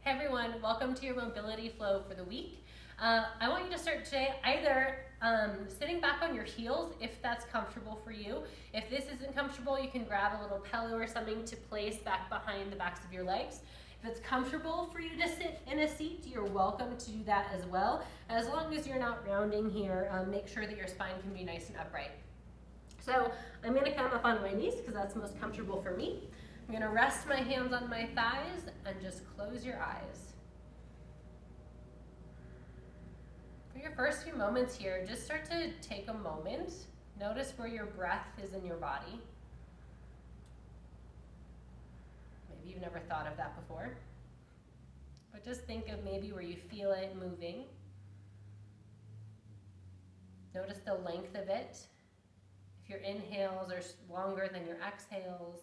Hey everyone, welcome to your mobility flow for the week. I want you to start today either sitting back on your heels if that's comfortable for you. If this isn't comfortable, you can grab a little pillow or something to place back behind the backs of your legs. If it's comfortable for you to sit in a seat, you're welcome to do that as well. As long as you're not rounding here, make sure that your spine can be nice and upright. So I'm going to come up on my knees because that's most comfortable for me. I'm going to rest my hands on my thighs and just close your eyes. For your first few moments here, just start to take a moment. Notice where your breath is in your body. Maybe you've never thought of that before. But just think of maybe where you feel it moving. Notice the length of it. If your inhales are longer than your exhales,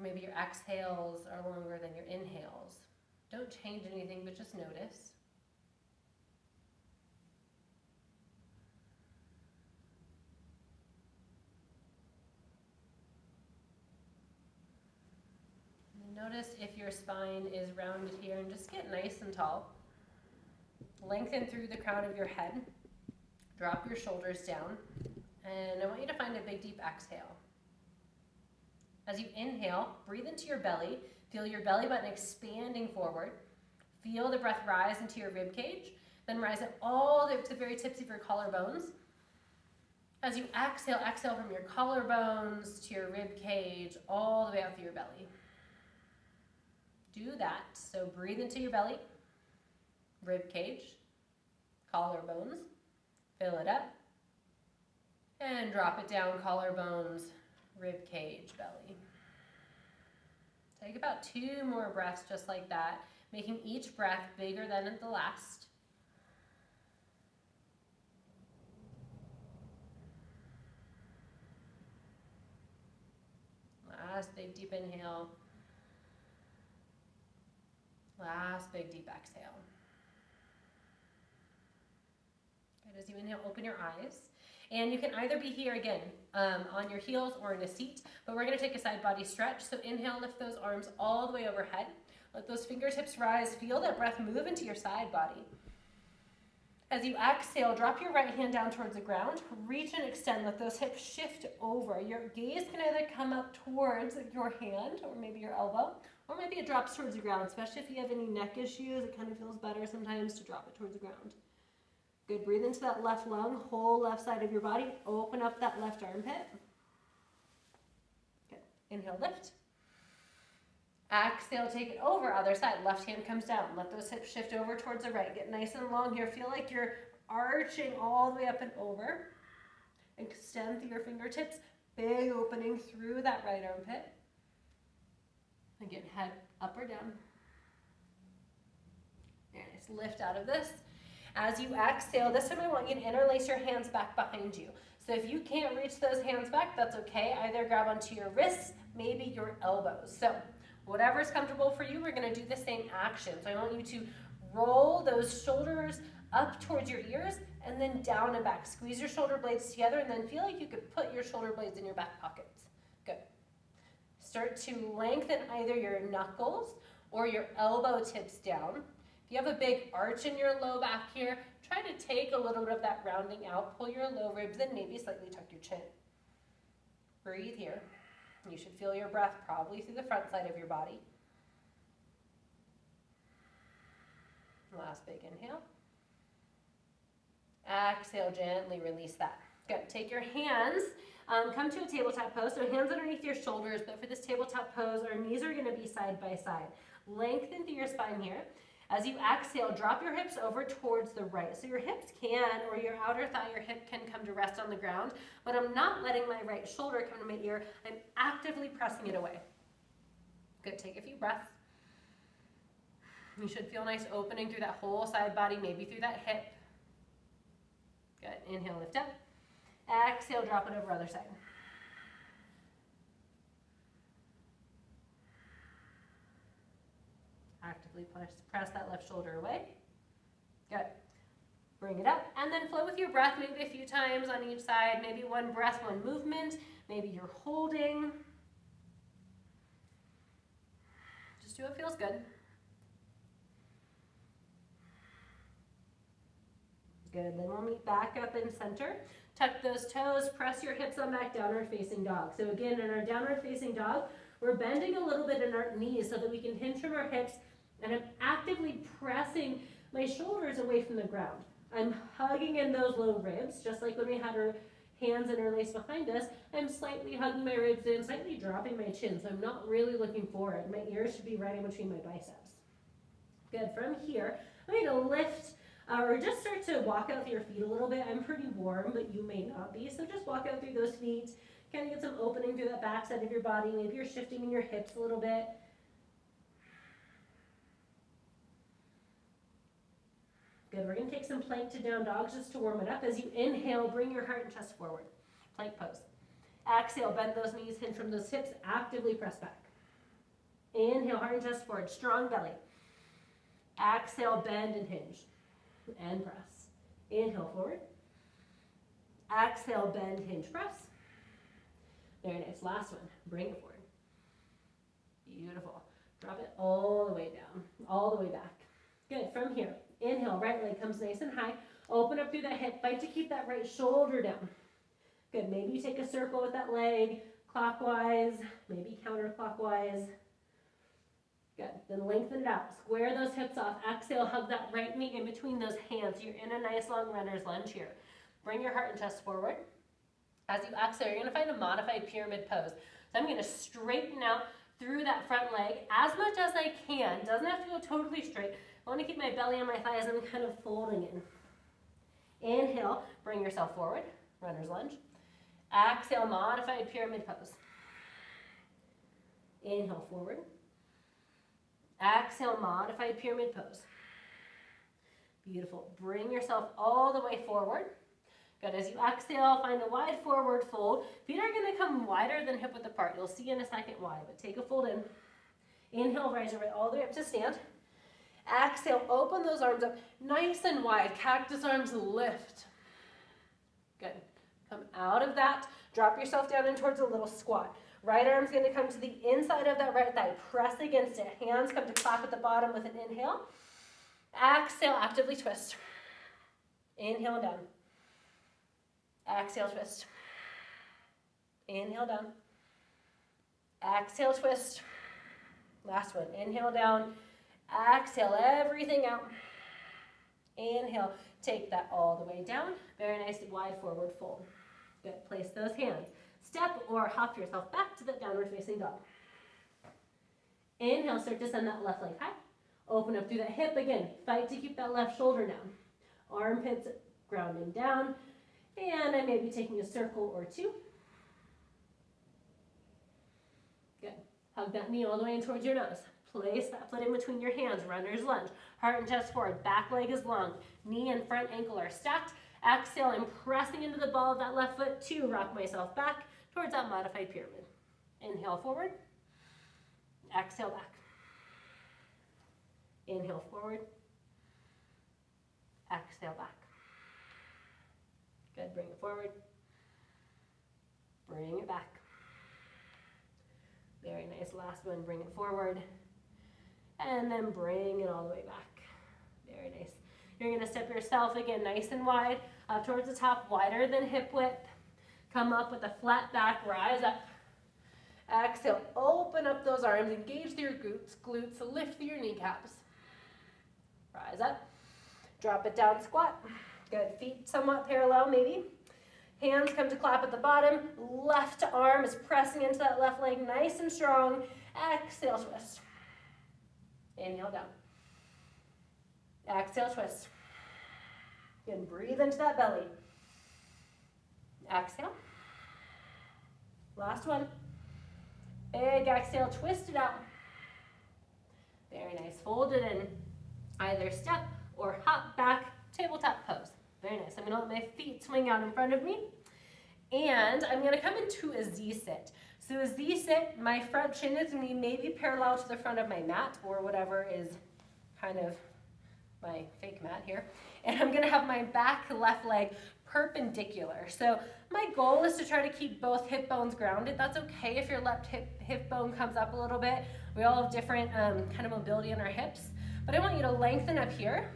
maybe your exhales are longer than your inhales. Don't change anything, but just notice. And notice if your spine is rounded here, and just get nice and tall. Lengthen through the crown of your head. Drop your shoulders down. And I want you to find a big, deep exhale. As you inhale, breathe into your belly. Feel your belly button expanding forward. Feel the breath rise into your rib cage. Then rise up all the way to the very tips of your collarbones. As you exhale, exhale from your collarbones to your rib cage, all the way out through your belly. Do that. So breathe into your belly, rib cage, collarbones. Fill it up. And drop it down, collarbones, rib cage, belly. Take about 2 more breaths just like that, making each breath bigger than the last. Last big deep inhale. Last big deep exhale. Good. As you inhale, open your eyes. And you can either be here again on your heels or in a seat, but we're going to take a side body stretch. So inhale, lift those arms all the way overhead. Let those fingertips rise. Feel that breath move into your side body. As you exhale, drop your right hand down towards the ground. Reach and extend. Let those hips shift over. Your gaze can either come up towards your hand or maybe your elbow, or maybe it drops towards the ground, especially if you have any neck issues. It kind of feels better sometimes to drop it towards the ground. Good, breathe into that left lung, whole left side of your body. Open up that left armpit. Good, inhale, lift. Exhale, take it over, other side. Left hand comes down. Let those hips shift over towards the right. Get nice and long here. Feel like you're arching all the way up and over. Extend through your fingertips. Big opening through that right armpit. Again, head up or down. Very nice. Lift out of this. As you exhale, this time I want you to interlace your hands back behind you. So if you can't reach those hands back, that's okay. Either grab onto your wrists, maybe your elbows. So whatever's comfortable for you, we're going to do the same action. So I want you to roll those shoulders up towards your ears and then down and back. Squeeze your shoulder blades together and then feel like you could put your shoulder blades in your back pockets. Good. Start to lengthen either your knuckles or your elbow tips down. If you have a big arch in your low back here, try to take a little bit of that rounding out. Pull your low ribs in, maybe slightly tuck your chin. Breathe here. You should feel your breath probably through the front side of your body. Last big inhale. Exhale, gently release that. Good. Take your hands, come to a tabletop pose. So hands underneath your shoulders, but for this tabletop pose, our knees are going to be side by side. Lengthen through your spine here. As you exhale, drop your hips over towards the right. So your hips can, or your outer thigh, your hip can come to rest on the ground, but I'm not letting my right shoulder come to my ear. I'm actively pressing it away. Good, take a few breaths. You should feel nice opening through that whole side body, maybe through that hip. Good, inhale, lift up. Exhale, drop it over other side. Actively press that left shoulder away. Good. Bring it up and then flow with your breath maybe a few times on each side. Maybe one breath, one movement. Maybe you're holding. Just do what feels good. Good, then we'll meet back up in center. Tuck those toes, press your hips on back, downward facing dog. So again, in our downward facing dog, we're bending a little bit in our knees so that we can hinge from our hips, and I'm actively pressing my shoulders away from the ground. I'm hugging in those low ribs, just like when we had our hands interlaced behind us. I'm slightly hugging my ribs in, slightly dropping my chin, so I'm not really looking forward. My ears should be right in between my biceps. Good, from here, I'm going to lift or just start to walk out through your feet a little bit. I'm pretty warm, but you may not be, so just walk out through those feet. Kind of get some opening through that back side of your body. Maybe you're shifting in your hips a little bit. Good, we're going to take some plank to down dogs just to warm it up. As you inhale, bring your heart and chest forward. Plank pose. Exhale, bend those knees, hinge from those hips, actively press back. Inhale, heart and chest forward, strong belly. Exhale, bend and hinge. And press. Inhale, forward. Exhale, bend, hinge, press. Very nice. Last one. Bring it forward. Beautiful. Drop it all the way down, all the way back. Good. From here, inhale, right leg comes nice and high. Open up through that hip. Fight to keep that right shoulder down. Good. Maybe you take a circle with that leg, clockwise, maybe counterclockwise. Good. Then lengthen it out. Square those hips off. Exhale, hug that right knee in between those hands. You're in a nice long runner's lunge here. Bring your heart and chest forward. As you exhale, you're going to find a modified pyramid pose. So I'm going to straighten out through that front leg as much as I can. Doesn't have to go totally straight. I want to keep my belly on my thighs and kind of folding in. Inhale, bring yourself forward. Runner's lunge. Exhale, modified pyramid pose. Inhale, forward. Exhale, modified pyramid pose. Beautiful. Bring yourself all the way forward. Good. As you exhale, find a wide forward fold. Feet are going to come wider than hip width apart. You'll see in a second why, but take a fold in. Inhale, rise your right all the way up to stand. Exhale, open those arms up nice and wide. Cactus arms lift. Good. Come out of that. Drop yourself down in towards a little squat. Right arm's going to come to the inside of that right thigh. Press against it. Hands come to clap at the bottom with an inhale. Exhale, actively twist. Inhale, down. Exhale, twist. Inhale, down. Exhale, twist. Last one. Inhale, down. Exhale, everything out. Inhale, take that all the way down. Very nice wide forward fold. Good. Place those hands. Step or hop yourself back to the downward facing dog. Inhale, start to send that left leg high. Open up through that hip again. Fight to keep that left shoulder down. Armpits grounding down. And I may be taking a circle or two. Good. Hug that knee all the way in towards your nose. Place that foot in between your hands. Runner's lunge. Heart and chest forward. Back leg is long. Knee and front ankle are stacked. Exhale, I'm pressing into the ball of that left foot to rock myself back towards that modified pyramid. Inhale forward. Exhale back. Inhale forward. Exhale back. Good, bring it forward. Bring it back. Very nice, last one, bring it forward. And then bring it all the way back. Very nice. You're gonna step yourself again nice and wide, up towards the top, wider than hip width. Come up with a flat back, rise up. Exhale, open up those arms, engage through your glutes, lift through your kneecaps. Rise up, drop it down, squat. Good, feet somewhat parallel maybe. Hands come to clap at the bottom. Left arm is pressing into that left leg nice and strong. Exhale, twist. Inhale, down. Exhale, twist. Again, breathe into that belly. Exhale. Last one. Big exhale, twist it out. Very nice. Fold it in. Either step or hop back, tabletop pose. Very nice. I'm going to let my feet swing out in front of me. And I'm going to come into a Z-sit. So a Z-sit, my front shin is going to be maybe parallel to the front of my mat or whatever is kind of my fake mat here. And I'm going to have my back left leg perpendicular. So my goal is to try to keep both hip bones grounded. That's okay if your left hip bone comes up a little bit. We all have different kind of mobility in our hips. But I want you to lengthen up here.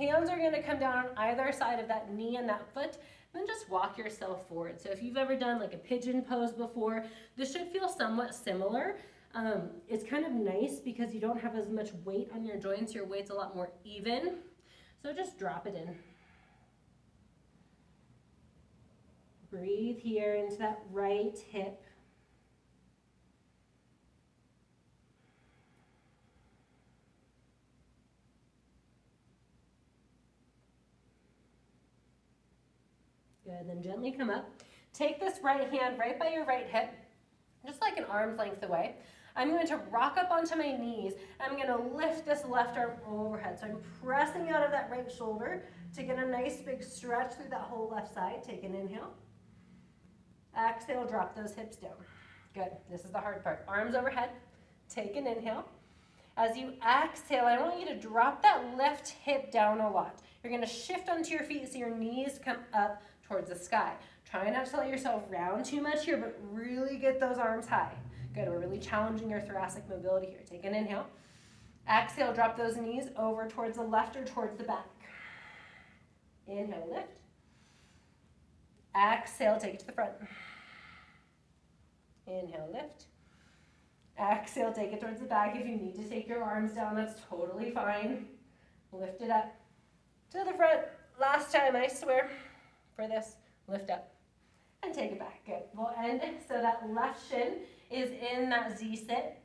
Hands are gonna come down on either side of that knee and that foot, then just walk yourself forward. So if you've ever done like a pigeon pose before, this should feel somewhat similar. It's kind of nice because you don't have as much weight on your joints. Your weight's a lot more even. So just drop it in. Breathe here into that right hip. Good, then gently come up. Take this right hand right by your right hip, just like an arm's length away. I'm going to rock up onto my knees. I'm going to lift this left arm overhead. So I'm pressing out of that right shoulder to get a nice big stretch through that whole left side. Take an inhale. Exhale, drop those hips down. Good, this is the hard part. Arms overhead, take an inhale. As you exhale, I want you to drop that left hip down a lot. You're gonna shift onto your feet so your knees come up towards the sky. Try not to let yourself round too much here, but really get those arms high. Good, we're really challenging your thoracic mobility here. Take an inhale. Exhale, drop those knees over towards the left or towards the back. Inhale, lift. Exhale, take it to the front. Inhale, lift. Exhale, take it towards the back. If you need to take your arms down, that's totally fine. Lift it up to the front. Last time, I swear, for this. Lift up and take it back. Good. We'll end so that left shin is in that Z sit.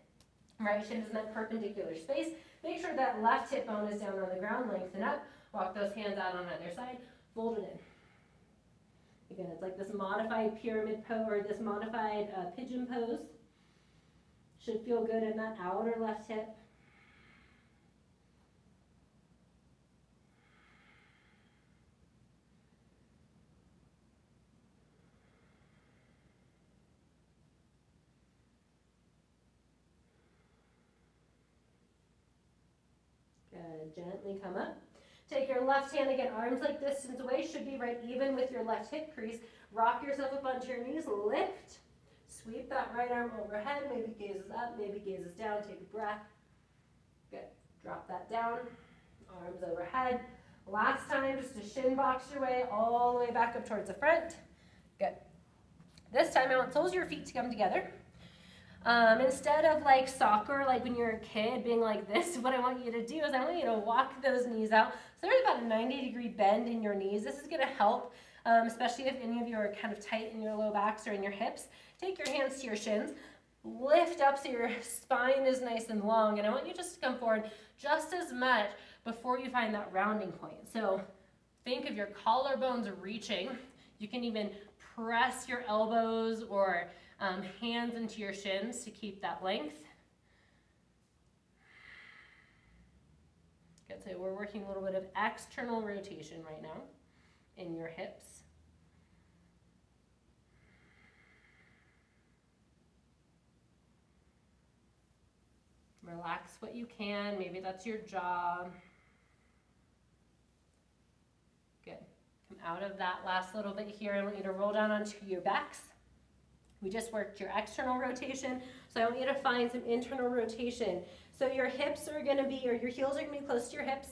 Right shin is in that perpendicular space. Make sure that left hip bone is down on the ground. Lengthen up. Walk those hands out on either side. Fold it in. Again, it's like this modified pyramid pose, or this modified pigeon pose. Should feel good in that outer left hip. Good. Gently come up. Take your left hand again, arms like distance away, should be right even with your left hip crease. Rock yourself up onto your knees, lift. Sweep that right arm overhead, maybe gazes up, maybe gazes down, take a breath. Good, drop that down, arms overhead. Last time, just to shin box your way all the way back up towards the front. Good. This time I want soles of your feet to come together. Instead of like soccer, like when you're a kid being like this, what I want you to do is I want you to walk those knees out. So there's about a 90-degree bend in your knees. This is gonna help, especially if any of you are kind of tight in your low backs or in your hips. Take your hands to your shins, lift up so your spine is nice and long, and I want you just to come forward just as much before you find that rounding point. So think of your collarbones reaching. You can even press your elbows or hands into your shins to keep that length. Good, so we're working a little bit of external rotation right now in your hips. Relax what you can, maybe that's your jaw. Good, come out of that last little bit here. I want you to roll down onto your backs. We just worked your external rotation, so I want you to find some internal rotation. So your hips are gonna be, or your heels are gonna be close to your hips,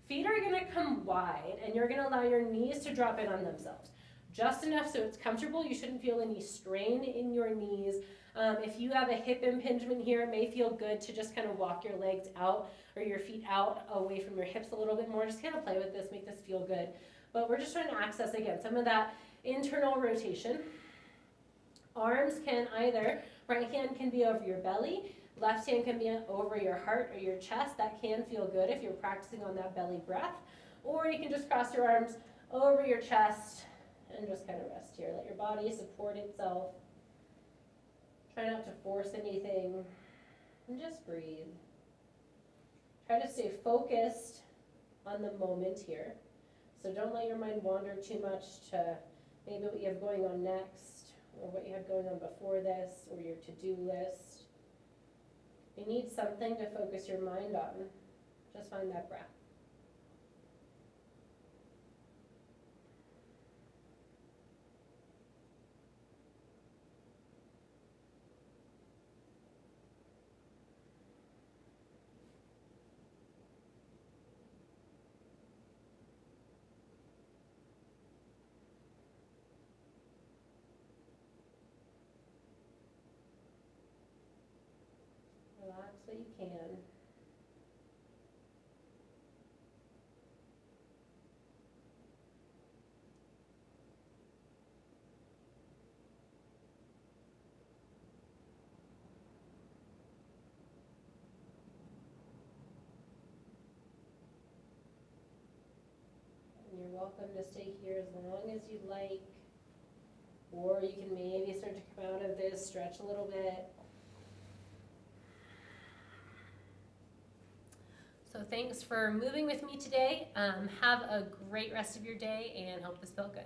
feet are gonna come wide, and you're gonna allow your knees to drop in on themselves. Just enough so it's comfortable. You shouldn't feel any strain in your knees. If you have a hip impingement here, it may feel good to just kind of walk your legs out or your feet out away from your hips a little bit more. Just kind of play with this, make this feel good. But we're just trying to access, again, some of that internal rotation. Arms can either, right hand can be over your belly, left hand can be over your heart or your chest. That can feel good if you're practicing on that belly breath. Or you can just cross your arms over your chest and just kind of rest here. Let your body support itself. Try not to force anything, and just breathe. Try to stay focused on the moment here. So don't let your mind wander too much to maybe what you have going on next, or what you had going on before this, or your to-do list. You need something to focus your mind on. Just find that breath. Relax what you can. And you're welcome to stay here as long as you'd like. Or you can maybe start to come out of this, stretch a little bit. So thanks for moving with me today. Have a great rest of your day and hope this felt good.